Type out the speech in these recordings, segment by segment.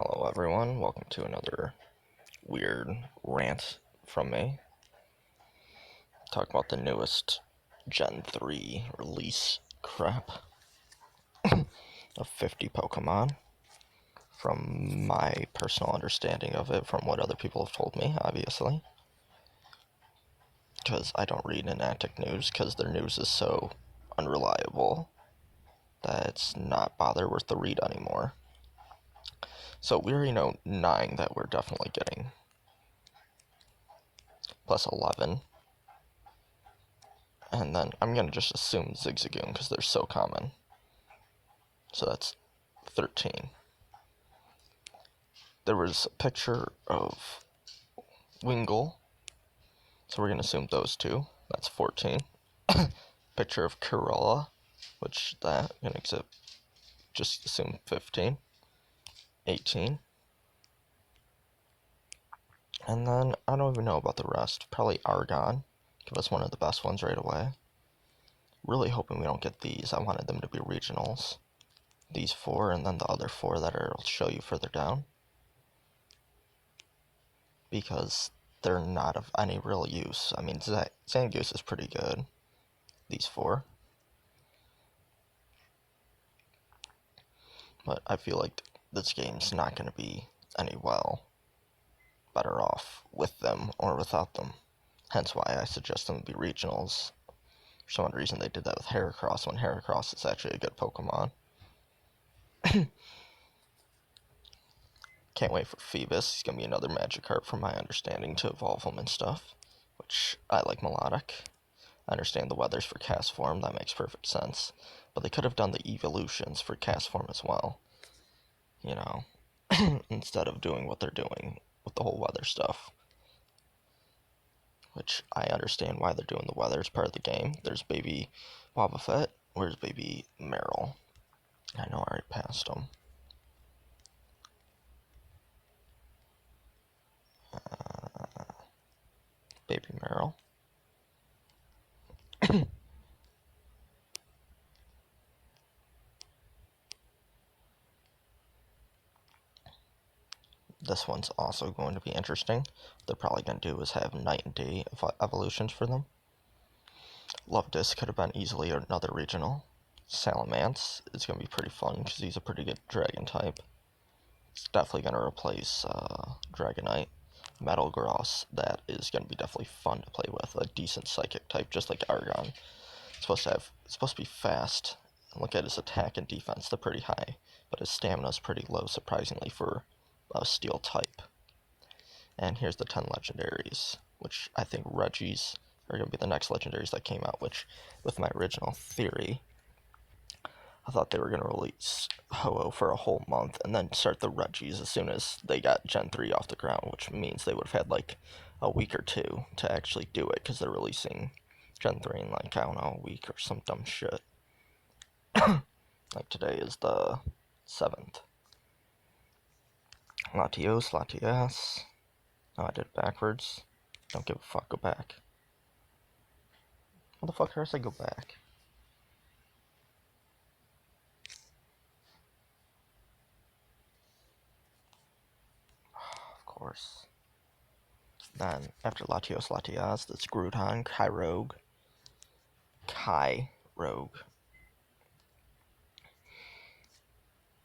Hello everyone, welcome to another weird rant from me. Talk about the newest Gen 3 release crap of 50 Pokemon. From my personal understanding of it, from what other people have told me, obviously. Because I don't read ninatic news, because their news is so unreliable that it's not bother worth the read anymore. So we already know 9 that we're definitely getting. Plus 11. And then I'm going to just assume Zigzagoon because they're so common. So that's 13. There was a picture of Wingull. So we're going to assume those two. That's 14. Picture of Corolla, which that, I'm going to just assume 15. 18. And then I don't even know about the rest. Probably Argon. Give us one of the best ones right away. Really hoping we don't get these. I wanted them to be regionals. These 4 and then the other 4 that I'll show you further down. Because they're not of any real use. I mean, Zangoose is pretty good. These 4. But I feel like this game's not going to be any better off with them or without them. Hence why I suggest them to be regionals. For some reason they did that with Heracross when Heracross is actually a good Pokemon. Can't wait for Phoebus. He's going to be another Magikarp from my understanding to evolve him and stuff. Which I like Melodic. I understand the weathers for cast form, that makes perfect sense. But they could have done the evolutions for cast form as well. You know, instead of doing what they're doing with the whole weather stuff. Which I understand why they're doing the weather, it's part of the game. There's baby Wobbuffet. Where's baby Meryl? I know I already passed him. Baby Meryl. This one's also going to be interesting. What they're probably going to do is have night and day evolutions for them. Lovedis could have been easily another regional. Salamence is going to be pretty fun because he's a pretty good dragon type. It's definitely going to replace Dragonite. Metagross, that is going to be definitely fun to play with. A decent psychic type, just like Argon. It's supposed to be fast. Look at his attack and defense, they're pretty high. But his stamina is pretty low, surprisingly, for a steel type. And here's the 10 legendaries, which I think Regis are going to be the next legendaries that came out, which, with my original theory, I thought they were going to release Ho-Oh for a whole month and then start the Regis as soon as they got Gen 3 off the ground, which means they would have had like a week or two to actually do it because they're releasing Gen 3 in like, I don't know, a week or some dumb shit. Like today is the 7th. Latios, Latias. Oh, I did it backwards. Don't give a fuck, go back. What the fuck did I say go back? Of course. Then, after Latios, Latias, that's Groudon, Kyrogue,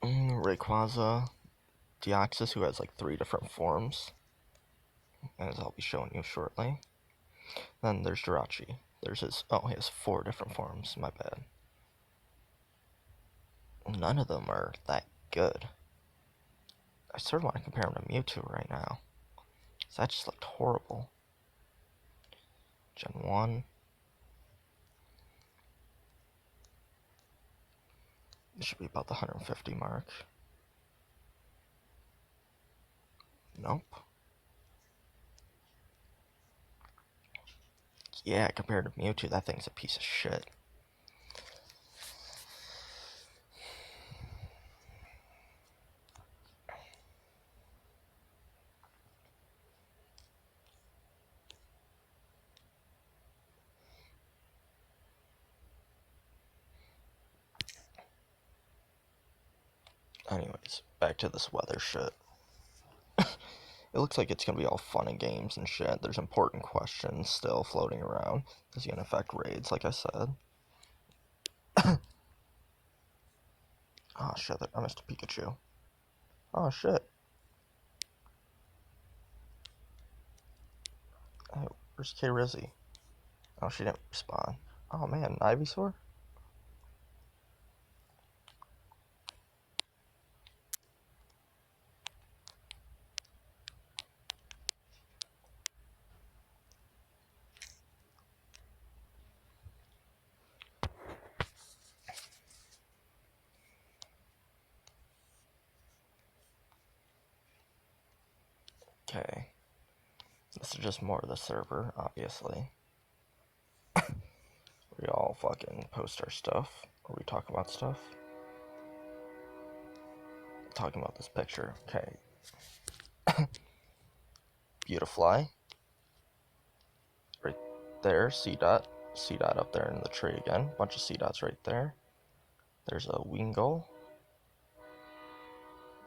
Rayquaza, Deoxys, who has like 3 different forms, as I'll be showing you shortly. Then there's Jirachi. He has 4 different forms, my bad. None of them are that good. I sort of want to compare him to Mewtwo right now. So that just looked horrible. Gen 1. It should be about the 150 mark. Nope. Yeah, compared to Mewtwo, that thing's a piece of shit. Anyways, back to this weather shit. It looks like it's gonna be all fun and games and shit. There's important questions still floating around. Is it gonna affect raids, like I said? Oh shit, I missed a Pikachu. Oh shit. Hey, where's K Rizzy? Oh, she didn't respond. Oh man, Ivysaur? Okay. This is just more of the server, obviously. We all fucking post our stuff, or we talk about stuff. Talking about this picture. Okay. Beautifly. Right there, C dot. C dot up there in the tree again. Bunch of C dots right there. There's a Wingull.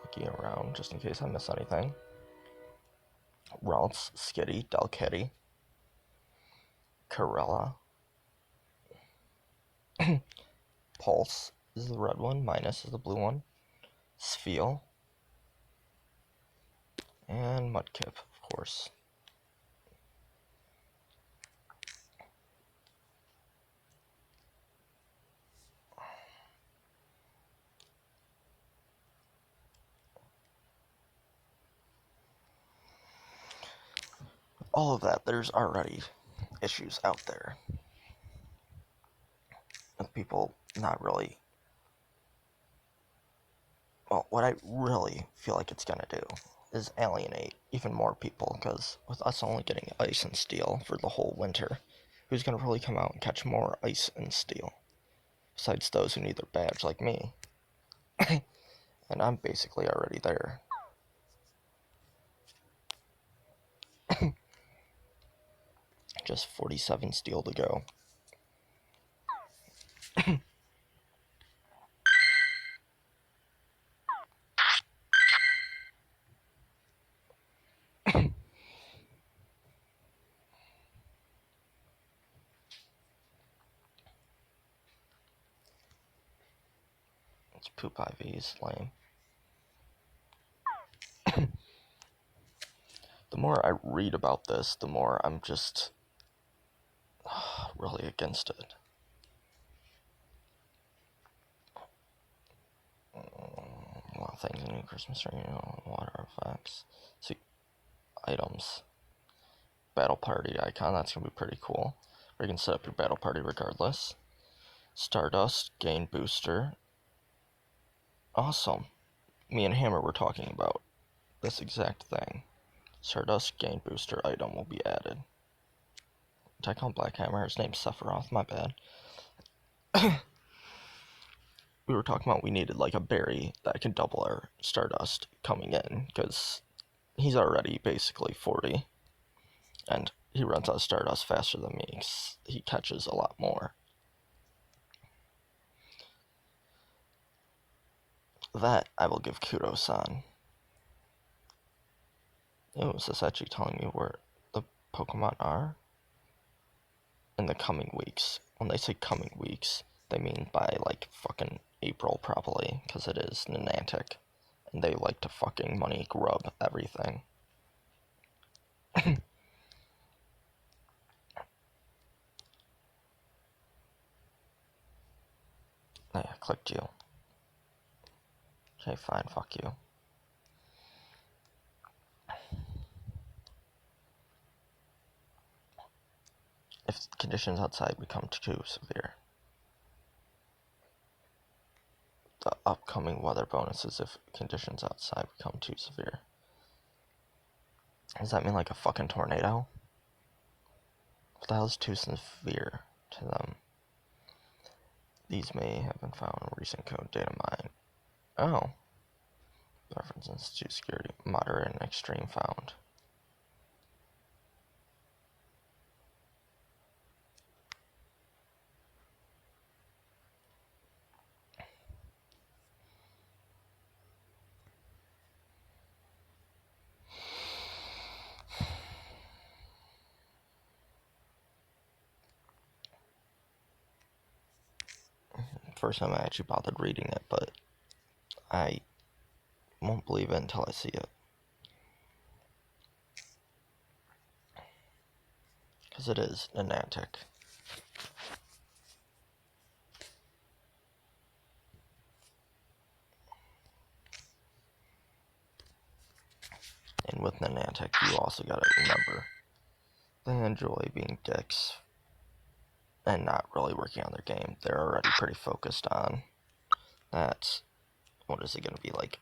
Looking around just in case I miss anything. Ralts, Skitty, Delkitty, Corella. Pulse is the red one, Minus is the blue one. Spheal. And Mudkip, of course. All of that, there's already issues out there with people not really. Well, what I really feel like it's gonna do is alienate even more people, because with us only getting ice and steel for the whole winter, who's gonna really come out and catch more ice and steel? Besides those who need their badge like me. And I'm basically already there. Just 47 steel to go. It's poop IVs, lame. The more I read about this, the more I'm just really against it. A lot of things in new Christmas tree, water effects. See, items. Battle party icon, that's gonna be pretty cool. Where you can set up your battle party regardless. Stardust, gain booster. Awesome. Me and Hammer were talking about this exact thing. Stardust, gain booster item will be added. Did I call him Black Hammer? His name's Sephiroth, my bad. We were talking about we needed like a berry that can double our Stardust coming in, because he's already basically 40. And he runs out of Stardust faster than me, because he catches a lot more. That I will give kudos on. Oh, is this actually telling me where the Pokemon are? In the coming weeks. When they say coming weeks, they mean by like fucking April probably, because it is ninatic. And they like to fucking money grub everything. I clicked you. Okay, fine, fuck you. If conditions outside become too severe. The upcoming weather bonuses if conditions outside become too severe. Does that mean like a fucking tornado? What the hell is too severe to them? These may have been found in recent code data mine. Oh. Reference Institute Security. Moderate and extreme found. first time I actually bothered reading it, but I won't believe it until I see it. Because it is ninatic. And with ninatic, you also gotta remember, they enjoy being dicks and not really working on their game. They're already pretty focused on that. What is it gonna be like?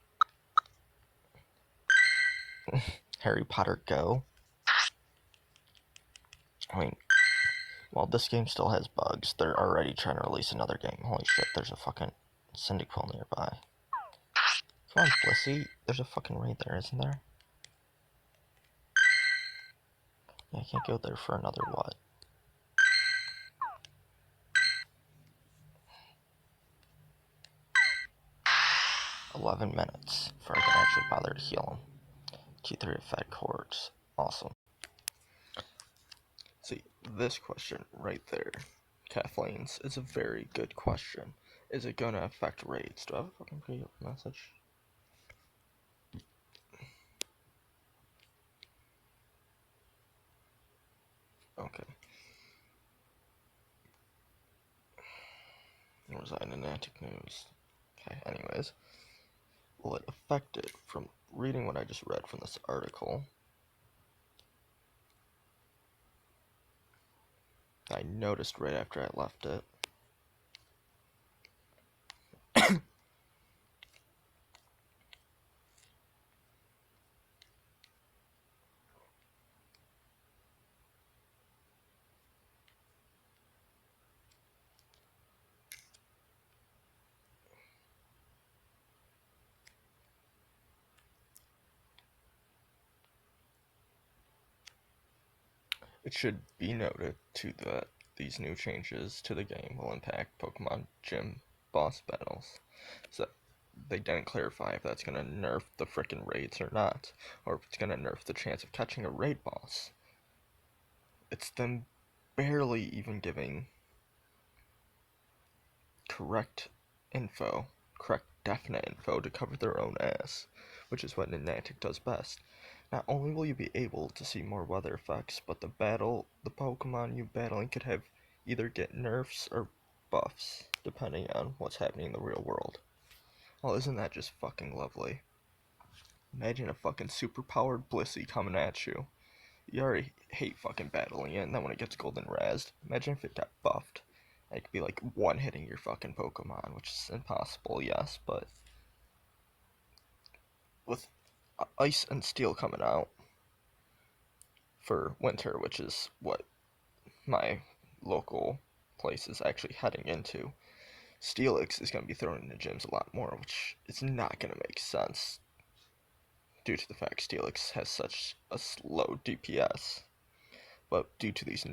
Harry Potter Go? I mean, while this game still has bugs, they're already trying to release another game. Holy shit, there's a fucking Cyndaquil nearby. Come on, Blissey. There's a fucking raid there, isn't there? Yeah, I can't go there for another what? 11 minutes before I can actually bother to heal him. T3 of Fed Cords. Awesome. See, this question right there, Kathleen's, is a very good question. Is it gonna affect raids? Do I have a fucking video message? Okay. What was that in ninatic news? Okay, anyways. Will it affect it? From reading what I just read from this article, I noticed right after I left it. It should be noted, too, that these new changes to the game will impact Pokemon Gym boss battles. So, they didn't clarify if that's gonna nerf the frickin' raids or not, or if it's gonna nerf the chance of catching a raid boss. It's them barely even giving correct info, correct definite info to cover their own ass, which is what Niantic does best. Not only will you be able to see more weather effects, but the Pokemon you battling could have either get nerfs or buffs, depending on what's happening in the real world. Well, isn't that just fucking lovely? Imagine a fucking superpowered Blissey coming at you. You already hate fucking battling it, and then when it gets golden razzed, imagine if it got buffed. It could be like one hitting your fucking Pokemon, which is impossible, yes, but with Ice and Steel coming out for winter, which is what my local place is actually heading into, Steelix is going to be thrown into gyms a lot more, which is not going to make sense due to the fact Steelix has such a slow DPS. But due to these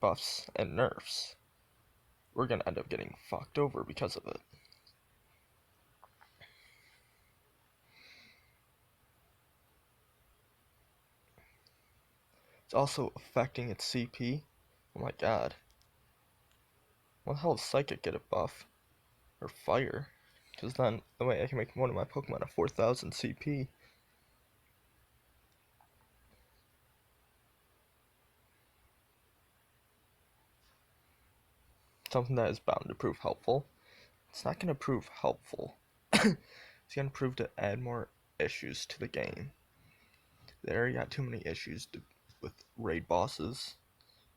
buffs and nerfs, we're going to end up getting fucked over because of it. It's also affecting its CP. Oh my god. What the hell does Psychic get a buff? Or Fire? Because then, the way I can make one of my Pokemon a 4000 CP. Something that is bound to prove helpful. It's not going to prove helpful. It's going to prove to add more issues to the game. They already got too many issues with raid bosses,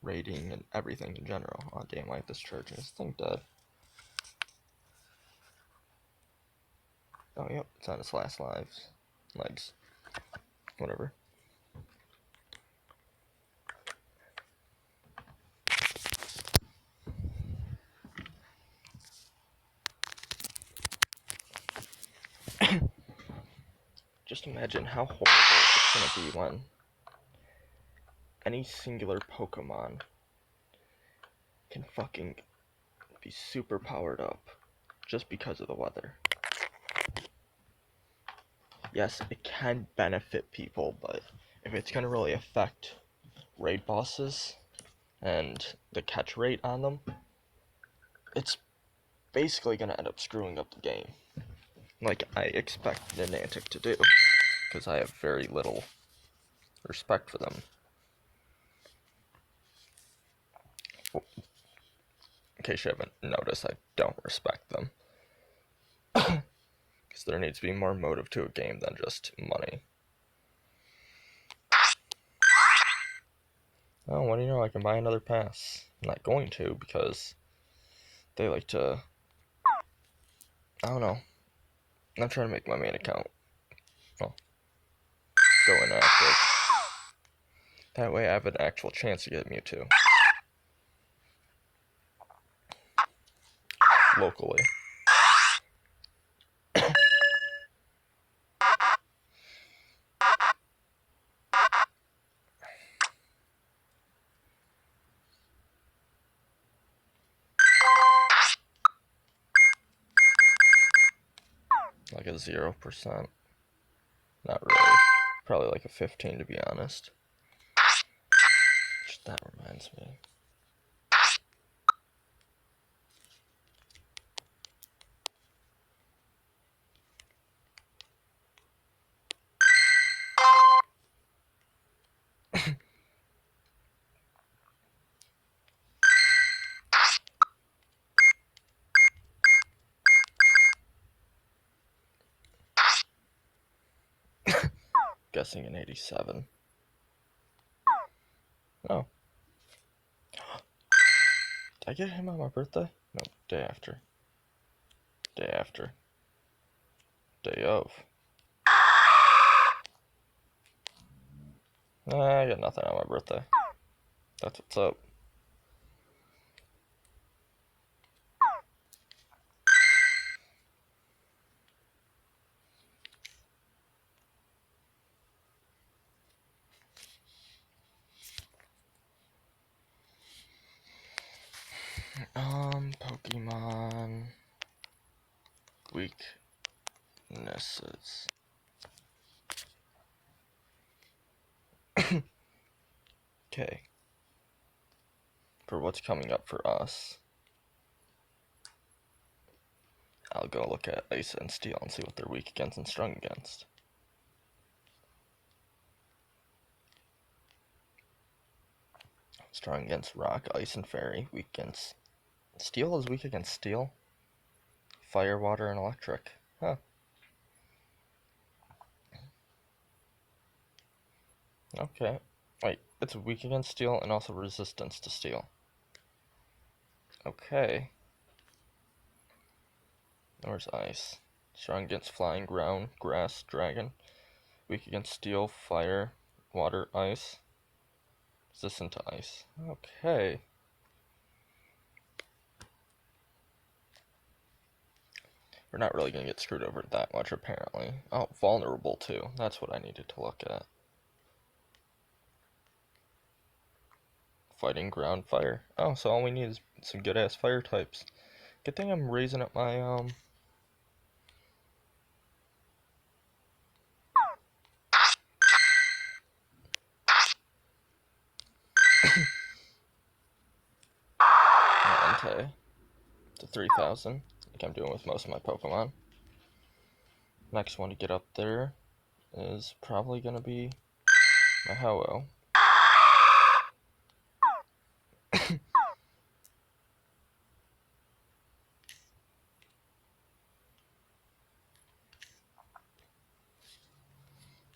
raiding, and everything in general. Oh damn, I have this charging this thing dead. Oh yep, it's on its last legs. Whatever. Just imagine how horrible it's gonna be when any singular Pokemon can fucking be super powered up just because of the weather. Yes, it can benefit people, but if it's gonna really affect raid bosses and the catch rate on them, it's basically gonna end up screwing up the game, like I expect Ninatic to do, because I have very little respect for them. In case you haven't noticed, I don't respect them. Because there needs to be more motive to a game than just money. Oh, what do you know? I can buy another pass. I'm not going to, because they like to... I don't know. I'm trying to make my main account, well, go inactive. That way I have an actual chance to get Mewtwo. Locally. Like a 0%. Not really. Probably like a 15 to be honest. Which, that reminds me. Guessing an 87. Oh. Did I get him on my birthday? No, day after. Day after. Day of. I got nothing on my birthday. That's what's up. Pokemon weaknesses. Okay. For what's coming up for us, I'll go look at Ice and Steel and see what they're weak against and strong against. Strong against Rock, Ice, and Fairy. Weak against... Steel is weak against Steel? Fire, Water, and Electric. Huh. Okay. Wait, it's weak against Steel and also resistance to Steel. Okay. Where's Ice? Strong against Flying, Ground, Grass, Dragon. Weak against Steel, Fire, Water, Ice. Resistant to Ice. Okay. We're not really going to get screwed over that much, apparently. Oh, vulnerable, too. That's what I needed to look at. Fighting, ground, fire. Oh, so all we need is some good-ass fire types. Good thing I'm raising up my, Entei to 3,000, like I'm doing with most of my Pokemon. Next one to get up there is probably going to be my Ho-Oh.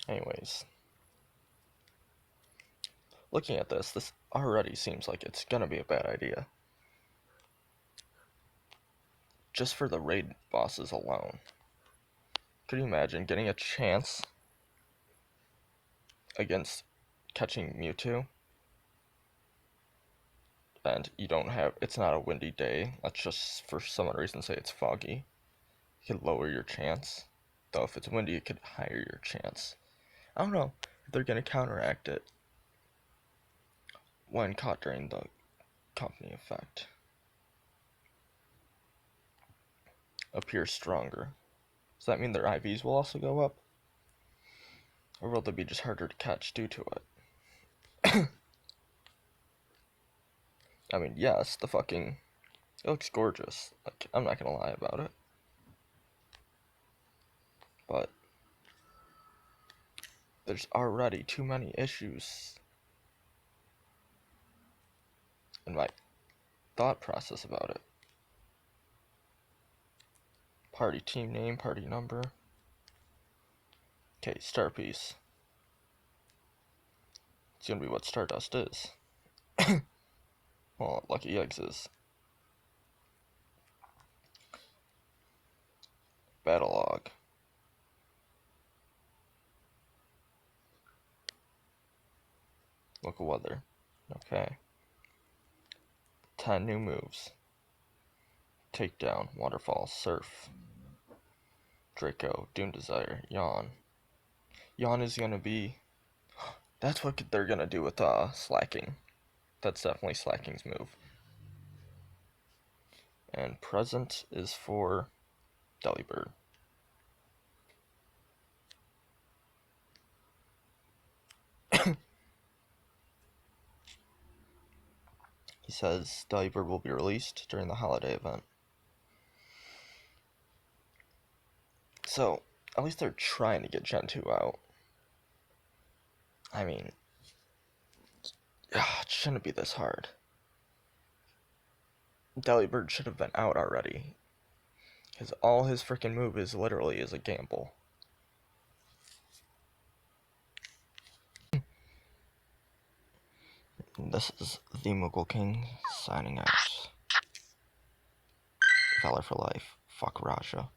Anyways, looking at this already seems like it's gonna be a bad idea. Just for the raid bosses alone. Could you imagine getting a chance against catching Mewtwo? And you don't have, it's not a windy day. Let's just, for some reason, say it's foggy. You could lower your chance. Though if it's windy, it could higher your chance. I don't know if they're gonna counteract it when caught during the company effect. Appear stronger. Does that mean their IVs will also go up? Or will they be just harder to catch due to it? I mean, yes, the fucking It looks gorgeous. Like, I'm not gonna lie about it. But there's already too many issues in my thought process about it. Party team name, party number. Okay, star piece. It's gonna be what Stardust is. Well, Lucky Eggs is. Battle log. Local weather. Okay. 10 new moves. Takedown, Waterfall, Surf. Draco, Doom Desire, Yawn. Yawn is gonna be... That's what they're gonna do with Slacking. That's definitely Slacking's move. And Present is for Delibird. He says Delibird will be released during the holiday event. So, at least they're trying to get Gen 2 out. I mean, it shouldn't be this hard. Delibird should have been out already. Because all his freaking move is literally is a gamble. This is the Moogle King signing out. Valor for life. Fawkraja.